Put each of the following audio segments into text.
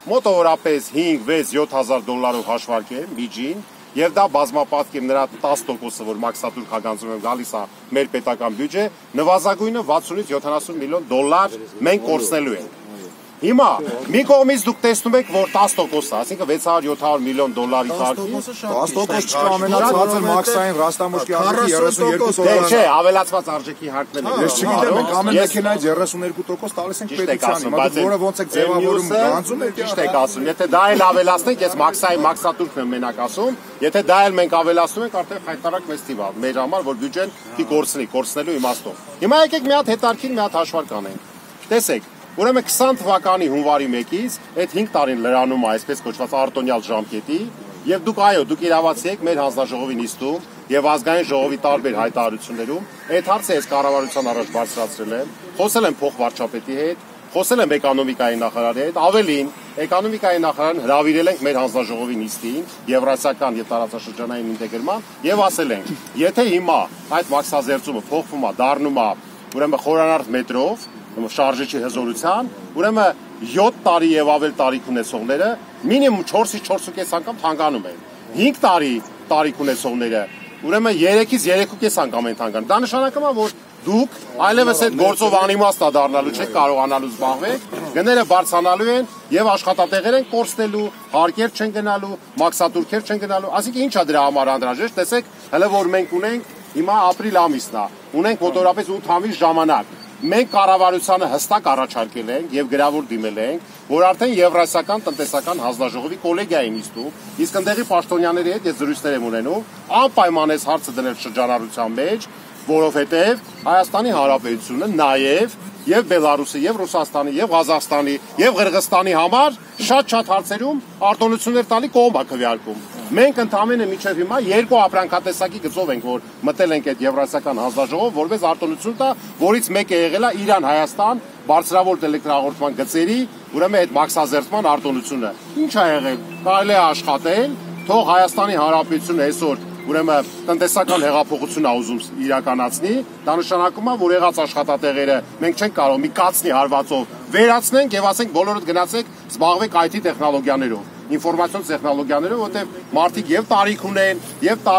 մոտավորապես 5-6-7,000 $-ով հաշվարկեմ միջին, եւ դա բազմապատկեմ նրա 10%-ը, որ մաքսատուր քագանձում եմ գալիս է մեր պետական բյուջե, նվազագույնը 60-70 միլիոն $, մենք կորցնելու ենք։ Հիմա մի կողմից դուք տեսնում եք, որ 10%-ը, այսինքն 600-700 միլիոն $-ի քարտի, 10% չկա ամենացածը մաքսային ռաստամուշկի արժեքի 32%։ Դե չէ, ավելացված արժեքի հարկն է։ Ես չգիտեմ, մենք ամեն մեքենայից 32% տալիս ենք պետությանին, բայց որը ոնց է ձևավորում գանձում է, ճիշտ եք ասում։ Եթե դա էլ ավելացնենք, ես մաքսային մաքսատուրքն եմ մենակ ասում, եթե դա էլ մենք ավելացնում ենք, արդեն հայտարարակ մեծ թիվ է մեր համար, որ բյուջեն պիտի կորցնելու իմաստով։ Հիմա եկեք մի հատ հետարքին մի հատ հաշվարկ անենք։ Տեսեք, ուրեմն 20 թվականի հունվարի 1-ից այդ 5 տարին լրանում է այսպես կոչված արտոնյալ ժամկետի, եւ դուք իրավացի եք մեր հանձնաժողովի նիստում եւ ազգային ժողովի տարբեր հայտարարություններում այդ հարցը ես կառավարության առաջ բարձրացրել եմ, խոսել եմ փոխվարչապետի հետ, խոսել եմ էկոնոմիկայի նախարարի հետ, ավելին էկոնոմիկայի նախարարին հրավիրել ենք մեր հանձնաժողովի նիստին, եվրասիական եւ տարածաշրջանային ինտեգրման եւ ասել ենք, եթե հիմա այդ մաքսազերծումը փոխվում է, դառնում է ուրեմն խորանարդ մետրով շարժիչի հզորության, ուրեմն 7 տարի եւ ավել տարիք ունեցողները մինիմում 4-ից 4.5 անգամ թանկանում են։ 5 տարի տարիք ունեցողները ուրեմն 3-ից 3.5 անգամ են թանկանում։ Դա նշանակում է, որ դուք այլևս այդ գործով անիմաստ դառնալու չեք կարողանալու զբաղվել, գները բարձրանալու են եւ աշխատատեղեր են կորցնելու, հարկեր չեն գնալու, մաքսատուրքեր չեն գնալու։ Այսինքն ի՞նչ է դրա համար անհրաժեշտ։ Տեսեք, հələ որ մենք ունենք հիմա ապրիլ ամիսն է, ունենք մոտավորապես 8 ամիս ժամանակ։ Մենք կառավարությանը հստակ առաջարկել ենք եւ գրավոր դիմել ենք, որ արդեն Եվրասիական տնտեսական հանձնաժողովի կոլեգիայի նիստում, իսկ ընդդեղի պաշտոնյաների հետ ես զրույցներ եմ ունենում, անպայման այս հարցը դնել շրջանառության մեջ, որովհետեւ Հայաստանի Հանրապետությունը նաեւ եւ Բելարուսի, եւ Ռուսաստանի, եւ Ղազախստանի, եւ Ղրղստանի համար շատ հարցերում արտոնություններ տալի կողմ է քվեարկում։ Մենք ընդամենը միջև հիմա երկու ապրանքատեսակի գծով ենք, որ մտել ենք այդ Եվրասիական հանձնաժողով, որպես արտոնություն տա, որից մեկը եղել է Իրան-Հայաստան բարձրավոլտ էլեկտրահաղորդման գծերի, ուրեմն այդ մաքսազերծման արտոնությունը։ Ինչ է եղել։ Կարելի է աշխատել, թող Հայաստանի Հանրապետությունը այսօր ուրեմն տնտեսական հեղափոխություն ուզում իրականացնի, դա նշանակում է, որ եղած աշխատատեղերը մենք չենք կարող մի կացնի հարվածով վերացնենք եւ ասենք բոլորդ գնացեք զբաղվեք IT տեխնոլոգիաներով, ինֆորմացիոն տեխնոլոգիաներով, որտեղ մարդիկ եւ տարիք ունեն, եւ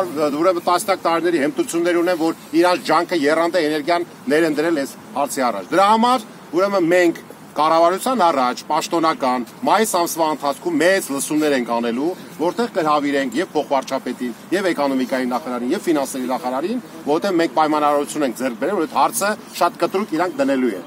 ուրեմն տասնյակ տարիների հմտություններ ունեն, որ իրանց ջանքը եռանդե էներգիան ներեն դրել այս հարցի առաջ։ Դրա համար ուրեմն մենք կառավարության առաջ պաշտոնական մայիս ամսվա ընթացքում մեծ լսումներ ենք անելու, որտեղ կհրավիրենք եւ փոխվարչապետին, եւ էկոնոմիկայի նախարարին, եւ ֆինանսների նախարարին, որտեղ մենք պայմանավորություն ենք ձեռք բերել, որ այդ հարցը շատ կտրուկ իրանք դնելու են։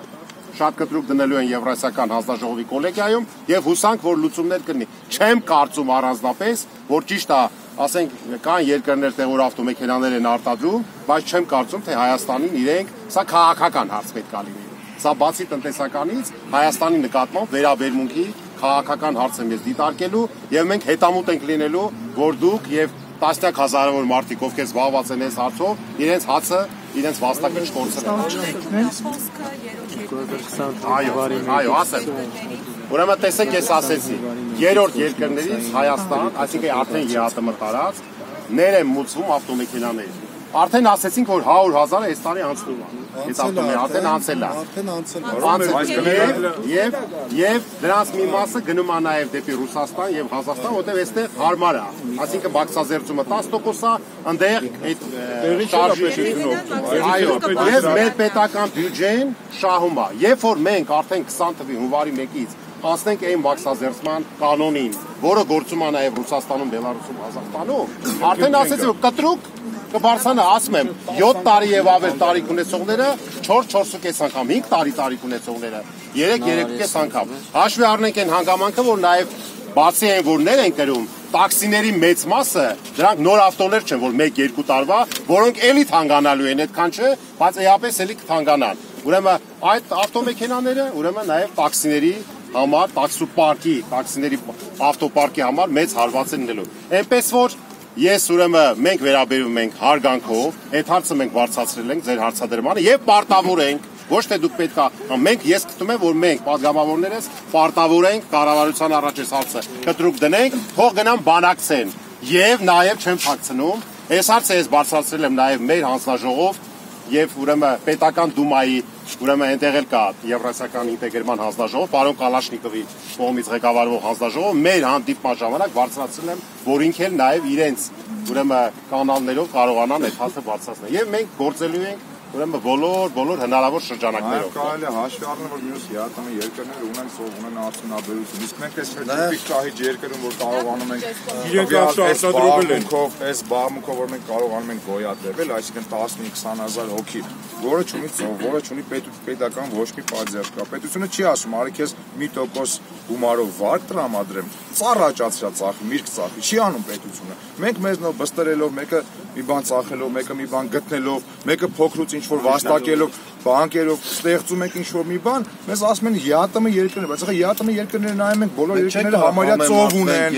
Շատ կտրուկ դնելու են Եվրասիական հանձնաժողովի կոլեգիայում եւ հուսանք, որ լուծումներ կլինի։ Չեմ կարծում առանձնապես, որ ճիշտ է, ասենք կան երկրներ, թե որ ավտոմեքենաներ են արտադրում, բայց չեմ կարծում, թե Հայաստանին իրենք սա քաղաքական հարց պետք է լինի։ Սա բացի տնտեսականից Հայաստանի նկատմամբ վերաբերմունքի քաղաքական հարց եմ ես դիտարկելու եւ մենք հետամուտ ենք լինելու, որ դուք եւ տասնյակ հազարավոր մարդիկ, ովքեր զբաղված են այս հարցով, իրենց հացը, իրենց վաստակը չկորցնեն։ Այո, ասեմ։ Ուրեմն տեսեք, ես ասեցի, երրորդ երկրներից Հայաստան, այսինքն արդեն ԵԱՏՄ տարած, ներ են մուծվում ավտոմեքենաներ։ Արդեն ասեցինք, որ 100,000-ը այս տարի անցնում է։ Այս ավտոմեքենա արդեն անցել է։ Եվ դրանց մի մասը գնում է նաև դեպի Ռուսաստան եւ Ղազախստան, որտեղ այստեղ հարմար է։ Այսինքն մաքսազերծումը 10% է, այնտեղ այդ շարժիչի այո, եւ մեր պետական բյուջեն շահում է։ Երբ որ մենք արդեն 20 թվականի հունվարի 1-ից հասնենք այն մաքսազերծման կանոնին, որը գործում է նաև Ռուսաստանում, Բելարուսում, Ղազախստանում, արդեն ասեցի, որ կտրուկ կբարձրանա, ասում եմ, 7 տարի եւ ավել տարիք ունեցողները 4-4.5 անգամ, 5 տարի տարիք ունեցողները 3-3.5 անգամ։ Հաշվի առնենք այն հանգամանքը, որ նաև բացի այն, որ ներ են կրում, տաքսիների մեծ մասը, դրանք նոր ավտոներ չեն, որ 1-2 տարվա, որոնք էլի թանկանալու են, այդքան չէ, բայց էապես էլի կթանկանան։ Ուրեմն այդ ավտոմեքենաները, ուրեմն նաև տաքսիների համար, տաքսիների ավտոպարկի համար մեծ հարված են լինելու։ Այնպես որ ես ուրեմն մենք վերաբերում ենք հարգանքով, այդ հարցը մենք բարձրացրել ենք ձեր հարցադրմանը եւ պարտավոր ենք, ոչ թե դուք պետք է, մենք ես գտնում եմ, որ մենք падգամավորներս պարտավոր ենք կառավարության առաջ այս հարցը կտրուկ դնենք, թող գնան բանակցեն եւ նաեւ չեմ փակցնում, այս հարցը ես բարձրացրել եմ նաեւ մեր հանձնաժողով եւ ուրեմն պետական դումայի ուրեմն այնտեղ էլ կա Եվրասիական ինտեգրման հանձնաժողով, պարոն Կալաշնիկովի կողմից ղեկավարվող հանձնաժողով մեր հանդիպման ժամանակ բարձրացրել եմ, որ ինքը էլ նաեւ իրենց ուրեմն կանալներով կարողանան այդ հասը բարձրացնել։ Եվ մենք գործելու ենք ուրեմն բոլոր հնարավոր շրջանակներով։ Կարելի է հաշվի առնել, որ մյուս ԵԱՏՄ երկրները ունեն սովորեն արդյունաբերություն։ Իսկ մենք այս մեր ճահիճ երկրում, որ կարողանում ենք իրենք արտադրել են, այս բաղմունքով, որ մենք կարողանում ենք գոյատևել, այսինքն 15-20,000 հոգի, որը չունի ծով, որը չունի պետական ոչ մի պատժ կա։ Պետությունը չի ասում, արի քեզ 1% գումարով վարկ տրամադրեմ, ծառ աճացրա ծախի, միրգ ծախի, չի անում պետությունը։ Մենք մեզնով բստերելով, մեկը մի բան ծախելով, մեկը մի բան գտնելով, մեկը փոքրուց ինչ-որ վաստակելով, բանկերով ստեղծում ենք ինչ-որ մի բան, մեզ ասում են ԵԱՏՄ երկրներ, բայց ԵԱՏՄ երկրները նայում ենք բոլոր երկրները համարյա ծով ունեն,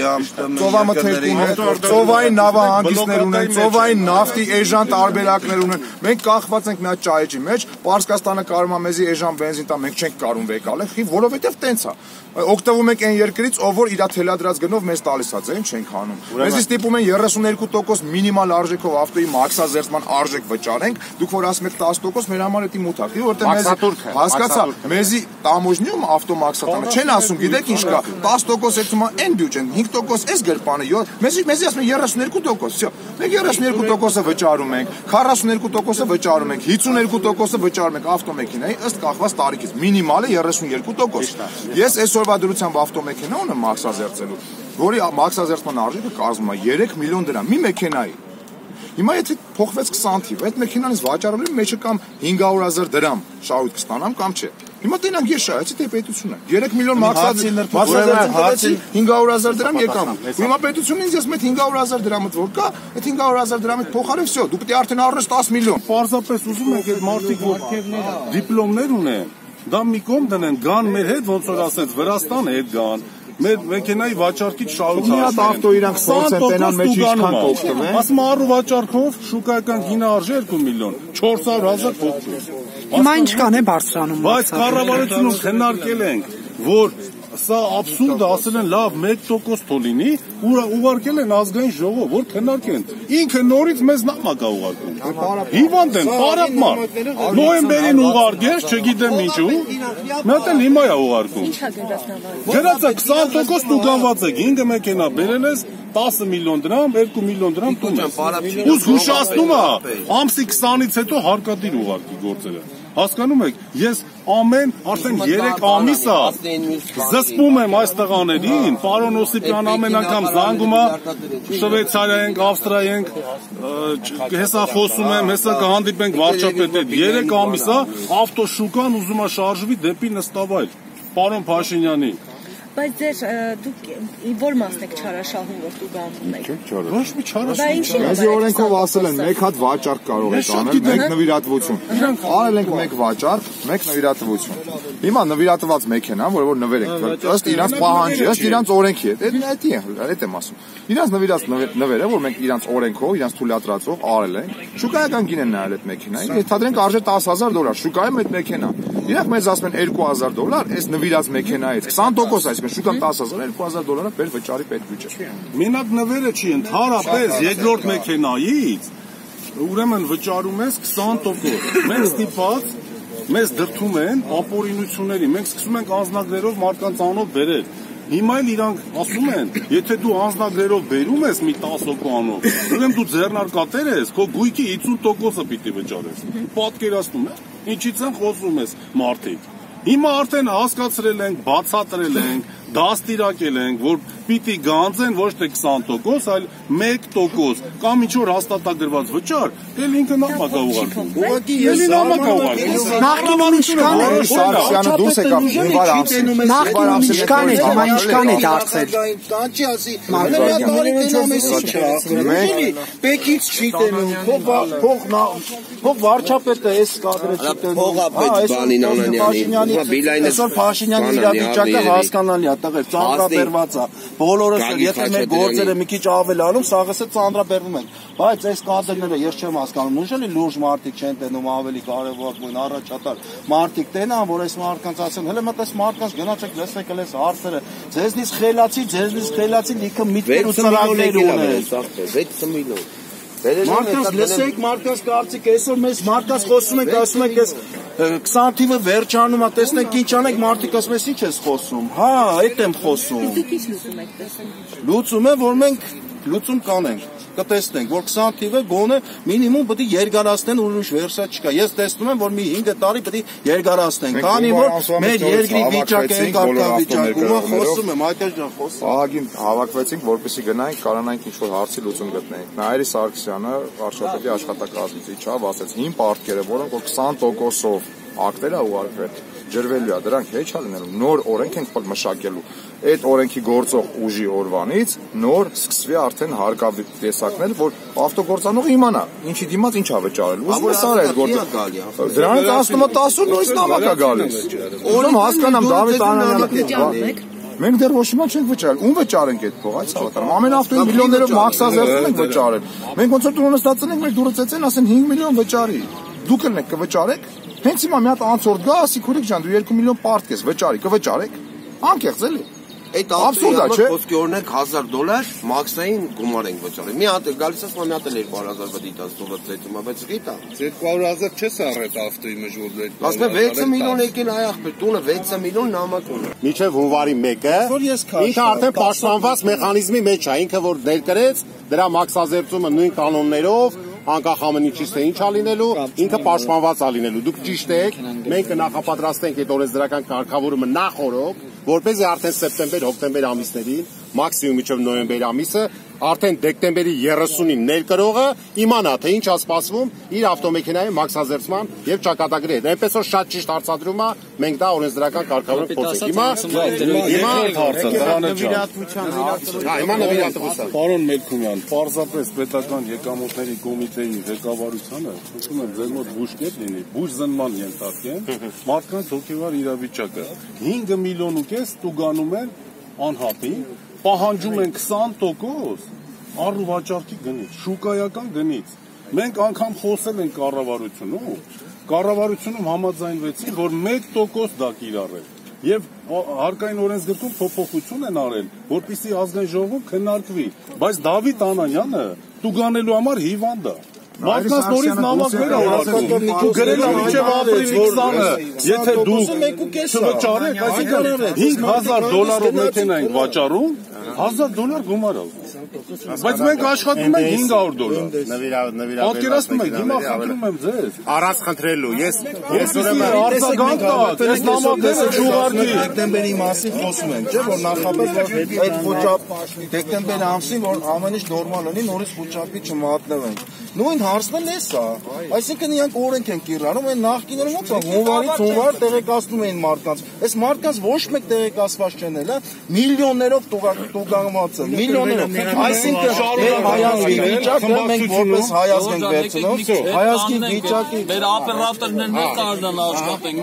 ծովամթերք ունեն, ծովային նավահանգիստներ ունեն, ծովային նավթի էժան տարբերակներ ունեն։ Մենք կախված ենք մի հատ ճահիճի մեջ, Պարսկաստանը կարում է մեզի էժան բենզին տա, մենք չենք կարում վեկալենք, որովհետև տենց է։ Օգտվում ենք այն երկրից, ով որ իր թելադրած գնով մեզ տալիս է, այն չենք անում։ Մեզի ստիպում են 32% մինիմալ արժեքով ավտոյի մաքսազերծման արժեք վճարենք, դուք որ ասում եք 10%, մեր համար դա մութ է, որտեղ մեզ հասկացա, մեզի տամոժնիում ավտոմաքսատանը չեն ասում, գիտեք ինչ կա, 10% երթում է այն բյուջեն, 5% էս գրպանը, մեզի ասում են 32%, всё։ Մենք 32%-ը վճարում ենք, 42%-ը վճարում ենք, 52%-ը վճարում ենք ավտոմեքենայի ըստ կախված տարիքից, մինիմալը 32%։ Ես այսօրվա դրությամբ ավտոմեքենա ունեմ մաքսազերծելու, որի մաքսազերծման արժեքը կազմում է 3 միլիոն դրամ մի մեքենայի։ Հիմա եթե փոխվեց 20 թիվ, այդ մեքենանից վաճառելու մեջը կամ 500,000 դրամ շահույթ կստանամ կամ չէ։ Հիմա տենանք ես շահեցի թե պետությունը 3 միլիոն մաքսազերծեցի 500,000 դրամ եկամ։ Հիմա պետությունը ինձ ասում է 500,000 դրամը որ կա, այդ 500,000 դրամը փոխարեն всё, դու պետք է արդեն առնես 10 միլիոն։ Պարզապես ուզում եք այդ մարդիկ որ դիպլոմներ ունեն, դա մի կողմ դնեն, գան մեր հետ ոնց որ ասած Վրաստան հետ գան։ Մեր մեքենայի վաճառքից շահույթ մի հատ ավտո իրանք փորձեն տենան մեջ ինչքան կօգտվեն։ Ասում առու վաճառքով շուկայական գինարժի 2 միլիոն 400,000 փոխվեց։ Հիմա ինչքան է բարձրանում։ Բայց կառավարությունում քննարկել ենք, որ սա աբսուրդ է, ասել են լավ 1% թողնի, ուղարկել են ազգային ժողով, որ քննարկեն։ Ինքը նորից մեզ նամակ է ուղարկում։ Հիվանդ են, պարապ մարդ։ Նոյեմբերին ուղարկեց, չգիտեմ ինչու։ Մի հատ էլ հիմա է ուղարկում։ Գրած է 20% դու գանված եք, 5 մեքենա բերել ես 10 միլիոն դրամ, 2 միլիոն դրամ տուն ես։ Ու զգուշացնում է, ամսի 20-ից հետո հարկադիր ուղարկի գործերը։ Հասկանում եք, ես ամեն արդեն 3 ամիս է զսպում եմ այս տղաներին, պարոն Օսիպյան ամեն անգամ զանգում է, Շվեյցարիա ենք, Ավստրիա ենք, հեսա խոսում եմ, հեսա կհանդիպենք վարչապետի հետ, 3 ամիս է ավտոշուկան ուզում է շարժվի դեպի նստավայր, պարոն Փաշինյանի։ Բայց դուք որ մասն եք չարաշահում, որ դուք անվում եք։ Ոչ մի չարաշահում։ Մեզի օրենքով ասել են մեկ հատ վաճառք կարող եք անել, մեկ նվիրատվություն։ Արել ենք մեկ վաճառք, մեկ նվիրատվություն։ Հիմա նվիրատված մեքենա, որ նվեր ենք, ըստ իրանց պահանջի, ըստ իրանց օրենքի այդ եմ ասում։ Իրանց նվիրած նվերը, որ մենք իրանց օրենքով, իրանց թույլատրածով արել ենք, շուկայական գին են նայել այդ մեքենային, ենթադրենք արժե $10,000, շուկայում այդ մեքենա։ Իրանք մեզ ասում են $2,000, այս նվիրած մեքենայից 20%, այսինքն շուկան $10,000, $2,000 բեր վճարի պետբյուջե։ Մենակ նվերը չի, ընդհանրապես երկրորդ մեքենայից ուրեմն վճարում ես 20%։ Մենք ստիպված մեզ դրթում են ապօրինությունների, մենք սկսում ենք անձնագրերով մարդկանց անունով բերել։ Հիմա էլ իրանք ասում են, եթե դու անձնագրերով բերում ես մի 10 հոգու անունով, ուրեմն դու ձեռնարկատեր ես, քո գույքի 50%-ը պիտի վճարես։ Պատկերացնում ես, ինչից են խոսում ես մարդիկ։ Հիմա արդեն հասկացրել ենք, բացատրել ենք, դաստիարակել ենք, որ պիտի գանձեն ոչ թե 20%, այլ 1% կամ ինչ որ հաստատագրված վճար, էլ ինքը նամակ է ուղարկում։ Ուղղակի ես նամակ է ուղարկում։ Նախկինում ինչքան էր Սարգսյանը դուրս եկավ հինվար ամսին։ Նախկինում ինչքան էր, հիմա ինչքան է դարձել։ Կանչի ասի, Պեկից չի տենում, փող վարչապետը էս կադրը չի տենում։ Փողա պետք բանին Անանյանի, այսօր Փաշինյանի իրավիճակը հասկանալի է, տղեր, ծանրաբերված է։ Բոլորս եթե մեր գործերը մի քիչ ավել անում, սաղս է ծանրաբերվում են։ Բայց այս կադրները ես չեմ հասկանում, ուժելի լուրջ մարդիկ չեն տենում, ավելի կարևոր առաջատար մարդիկ տենան, որ այս մարդկանց ասեն, հələ մտ այս մարդկանց գնացեք լսեք այս հարցերը, ձեզնից խելացի լիքը միտքեր ու ծրագրեր ունեն։ 6 միլիոն Մարդկանց լսեք, մարդկանց կարծիք, այսօր մեզ մարդկանց խոսում ենք, ասում ենք այս 20 թիվը վերջանում է, տեսնենք ինչ անենք, մարդիկ ասում են ինչ ես խոսում։ Հա, այդ եմ խոսում։ Դուք ինչ լուծում եք տեսնում։ Լուծում է, որ մենք լուծում կանենք, կտեսնենք, որ 20 թիվը գոնե մինիմում պետք է երկարացնեն, ուրիշ վերսա չկա։ Ես տեսնում եմ, որ մի 5 տարի պետք է երկարացնենք, քանի որ մեր երկրի վիճակը կարգա վիճակում է, խոսում եմ, այդպես ջան, խոսում։ Ահագին հավաքվեցինք, որպեսզի գնանք, կարողանանք ինչ-որ հարցի լուծում գտնենք։ Նայիրի Սարգսյանը վարչապետի աշխատակազմից իջավ, ասեց հին պարտքերը, որոնք որ 20%-ով ակտեր է ուղարկվել, ջրվելու է, դրանք հեչ է լինելու, նոր օրենք ենք մշակելու։ Այդ օրենքի գործող ուժի օրվանից նոր սկսվի արդեն հարկատեսակներ, որ ավտոգործանողը իմանա, ինչի դիմաց ինչ է վճարել։ Ուզում ես արա այդ գործը։ Դրանից անցնում է 10 օր նույնիսկ նամակ է գալիս։ Ուրեմն հասկանամ Դավիթ Անանյանը։ Մենք դեռ ոչ մի չենք վճարել։ Ում վճարենք այդ փողը, այս հավատալու։ Ամեն ավտոյի միլիոններով մաքսազերծում ենք վճարել։ Մենք ոնց որ տունը ստացել ենք, մեր դուրը ծեցեն, ասեն 5 միլիոն վճարի։ Դուք եք կվճարեք։ Հենց հիմա մի հատ անցորդ գա, ասի քուրիկ ջան, դու 2 միլիոն պարտք ես, վճարի, կվճարեք։ Անկեղծ էլի։ Այդ աբսուրդա չէ։ Խոսքի օրինակ $1000 մաքսային գումար ենք վճարել։ Մի հատ գալիս ասում մի հատ էլ 2000 պետք է տասնով ծեծում, բայց գիտա։ 200000 չես առել ավտոյի մեջ որ դու։ Ասում եմ 6 միլիոն եկել այ ախպեր, տունը 6 միլիոն նամակ ունի։ Մինչև հունվարի 1-ը ինքը արդեն պաշտպանված մեխանիզմի մեջ է, ինքը որ ներկրեց դրա մաքսազերծումը նույն կանոններով անկախ ամեն ինչից թե ինչ է լինելու, ինքը պաշտպանված է լինելու։ Դուք ճիշտ եք, մենք կնախապատրաստենք այդ օրենսդրական կարգավորումը նախօրոք, որպեսզի արդեն սեպտեմբեր, հոկտեմբեր ամիսներին, մաքսիմում մինչև նոյեմբեր ամիսը, արդեն դեկտեմբերի 30-ին ներկրողը իմանա, թե ինչ է սպասվում իր ավտոմեքենայի մաքսազերծման եւ ճակատագրի հետ։ Այնպես որ շատ ճիշտ հարցադրում է, մենք դա օրենսդրական կարգավորում փոխենք։ Հիմա նվիրատվության։ Պարոն Մելքումյան, պարզապես պետական եկամուտների կոմիտեի ղեկավարությանը ուզում եմ ձեր մոտ բուժկետ լինի, բուժ զննման ենթարկեն մարդկանց հոգեվար իրավիճակը 5 միլիոն ու կես տուգանում են անհատի, պահանջում են 20% առու վաճառքի գնից, շուկայական գնից։ Մենք անգամ խոսել ենք կառավարությունում համաձայնվեցին, որ 1% դա կիրառել։ Եվ հարկային օրենսգրքում փոփոխություն են արել, որպեսզի ազգային ժողովում քննարկվի, բայց Դավիթ Անանյանը տուգանելու համար հիվանդ է։ Մարդկանց նորից նամակներ ուղարկում, գրել է մինչև ապրիլի 20-ը, եթե դուք չվճարեք, այսինքն $5000 մեքենա ենք վաճառում, $1000 գումար է։ Բայց մենք աշխատում ենք $500։ Պատկերացնում եք, հիմա խնդրում եմ ձեզ։ Առանց խնդրելու, ես ուրեմն արձագանք տակ, այս նամակները չուղարկի։ Դեկտեմբերի մասին խոսում ենք, չէ՞, որ նախապես այդ խոճապ դեկտեմբերի ամսին, որ ամեն ինչ նորմալ լինի, նորից խոճապի չմատնվենք։ Նույն հարցն էլ էս է։ Այսինքն իրանք օրենք են կիրառում, այն նախկիները ոնց է հունվարից հունվար տեղեկացնում էին մարդկանց։ Այս մարդկանց ոչ մեկ տեղեկացված չեն էլ, միլիոններով տուգանված են, միլիոններով։ Այսինքն մեր հայազգի վիճակը մենք որպես հայազգ ենք վերցնում, հայազգի վիճակի մեր օպերատորներն էլ կարողան աշխատենք։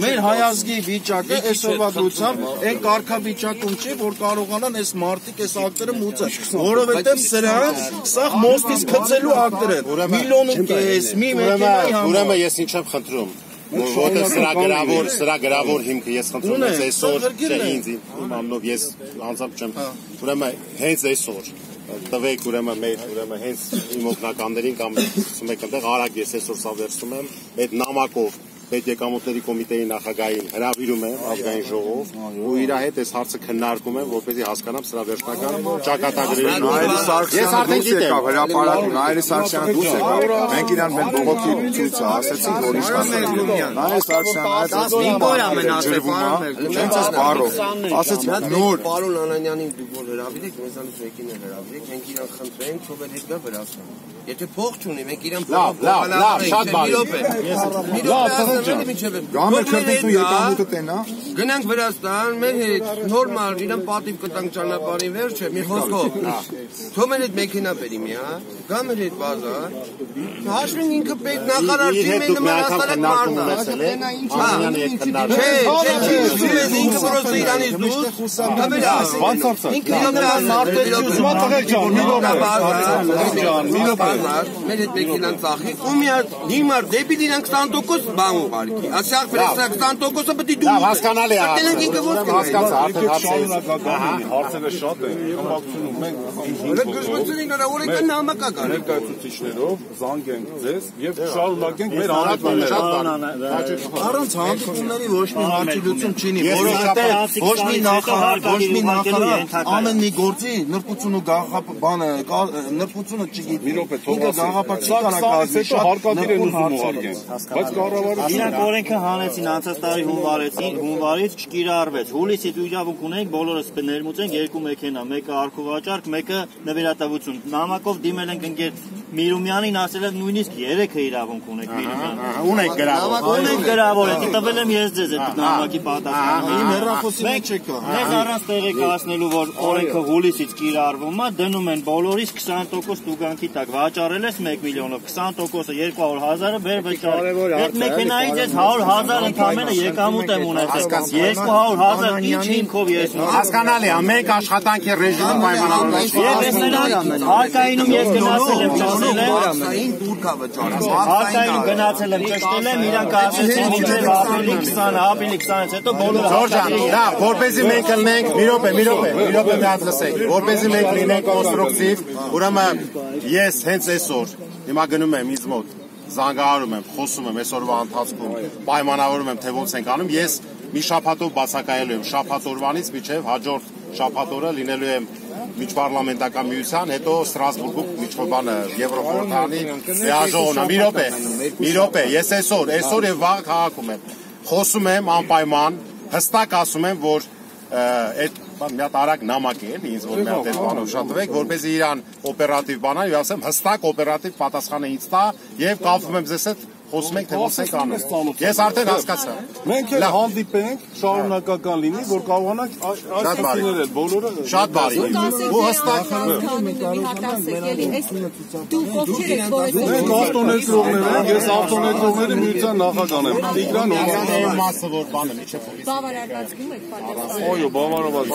Մեր հայազգի վիճակը այսօրվա դրությամբ այն կարգավիճակում չի, որ կարողանան այս մարդիկ այս ակտերը մուծել, որովհետև սրանց սա մոստից գցելու ակտեր են։ Միլիոն ու կես, մի մեքենայի համար։ Ուրեմն ես ինչ եմ խնդրում, որտեղ սրա գրավոր հիմքը ես խնդրում եմ այսօր, չէ ինձ իմ անունով ես անձամբ չեմ։ Ուրեմն հենց այսօր տվեք ուրեմն հենց իմ օգնականներին կամ ասում եք այնտեղ արագ ես այսօր սա վերցնում եմ այդ նամակով պետեկամուտների կոմիտեի նախագահին հրավիրում եմ ազգային ժողով ու իր հետ այս հարցը քննարկում եմ որպեսզի հասկանամ սրա վերջնական ճակատագրերը։ Նայիրի Սարգսյանը դուրս եկավ հրապարակում, Նայիրի Սարգսյանը դուրս եկավ։ Մենք իրան մեր բողոքի ցույցը ասեցինք, որ ինչ կասենք։ Նայիրի Սարգսյանը ասեց նոր Պարոն Անանյանին դուք որ հրավիրեք, մեզանից մեկին էլ հրավիրեք, մենք իրան խնդրենք, թողել հետ գա Վրաստան։ Եթե փող չունի, մենք իրան լավ, շատ բարի։ Գամը քրտինքու եկամուտը տենա։ Գնանք Վրաստան, մեր հետ նորմալ իրան պատիվ կտանք ճանապարհին վերջը, մի խոսքով։ Թող մեր հետ մեքենա բերի մի, հա։ Գա մեր հետ բազար։ Հաշվին ինքը պետք նախարար չի, մենք նմանաստանակ մարդ է։ Ինքը որոս իրանից դուրս մեր հետ մեքենան ծախի ու մի հիմար դեպի դիրանք 20% բան ուղարկի։ Ասա պրեսա 20%-ը պետք է դու։ Լավ, հասկանալի է։ Դրանք ինքը ո՞նց հասկացա, արդեն շարունակական հարցերը շատ են, համակցում մենք Գժվությունին նրա օրենքը նամակական է։ ներկայացուցիչներով զանգենք ձեզ եւ շարունակենք մեր հանդիպումները։ Առանց հանդիպումների ոչ մի հարցիլություն չի լինի, որովհետեւ ոչ մի նախարար ամեն մի գործի նրբություն ու բանը նրբությունը չգիտի։ Ինքը գաղափար չի կարող կազմի, շատ հարկադիր են ուզում ուղարկեն։ Բայց կառավարությունը իրանք օրենքը հանեցին անցած տարի հունվարից չկիրառվեց։ Հուլիսից իրավունք ունենք բոլորս ներմուծենք երկու մեքենա, մեկը արխուվաճառք, մեկը նվիրատվություն։ Նամակով դիմել ենք ընկեր Միրումյանին, ասել եմ նույնիսկ 3-ը իրավունք ունեք Միրումյան։ Ունենք գրավոր։ Ունենք գրավոր, տվել եմ ես ձեզ այդ նամակի պատասխանը։ Իմ հեռախոսի մեջ չեք կա։ Մեզ առանց տեղեկացնելու, որ օրենքը հուլիսից կիրառվում է, դնում են բոլորիս 20% տուգանքի տակ։ Վաճառել ես 1 միլիոնով, 20%-ը 200,000-ը բեր վճար։ Այդ մեքենայից ես 100,000 ընդամենը եկամուտ եմ ունեցել։ 200,000 ինչ հիմքով ես։ Հասկանալի է, մենք աշխատանքի ռեժիմը պայմանավորված ենք։ Հարկայինում ես գնացել եմ ճաշել եմ։ Հարկային դուրք է վճարում։ Հարկայինում գնացել եմ ճաշել եմ, իրանք ասեցին մինչև ապրիլի 20-ից հետո բոլորը Ջորջան, դա որպեսզի մենք լինենք, մի րոպե մի հատ լսեք, որպեսզի մենք լինենք կոնստրուկտիվ, ուրեմն ես հենց այսօր հիմա գնում եմ ինձ մոտ, զանգահարում եմ, խոսում եմ այսօրվա ընթացքում, պայմանավորում եմ, թե ոնց ենք անում, ես մի շաբաթով բացակայելու եմ, շաբաթ օրվանից մինչև հաջորդ շաբաթ օրը լինելու եմ միջպարլամենտական միության, հետո Ստրասբուրգում միջխորհրդանը Եվրոխորհրդանի լիաժողովն մի րոպե, ես այսօր եւ վաղ քաղաքում եմ, խոսում եմ անպայման, հստակ ասում եմ, որ այդ մի հատ արագ նամակ է, ինձ որ մի հատ այդ բանը ուշադրեք, որպեսզի իրան օպերատիվ բանա, եւ ասեմ հստակ օպերատիվ պատասխանը ինձ տա եւ կապվում եմ ձեզ հետ խոսում ենք թե ոնց ենք անում։ Ես արդեն հասկացա։ Մենք էլ հանդիպենք, շարունակական լինի, որ կարողանանք այս քիներել բոլորը շատ բարի։ Ու հստակ դու ովքեր եք որ Մենք ավտոնետրողներ ենք, ես ավտոնետրողների միության նախագահն եմ։ Տիգրան Օվանյանի մասը որ բանը միջև բավարարվածում եք պատասխան։ Այո, բավարարված։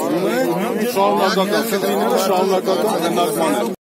Շարունակական քիներերը շարունակական քննարկման են։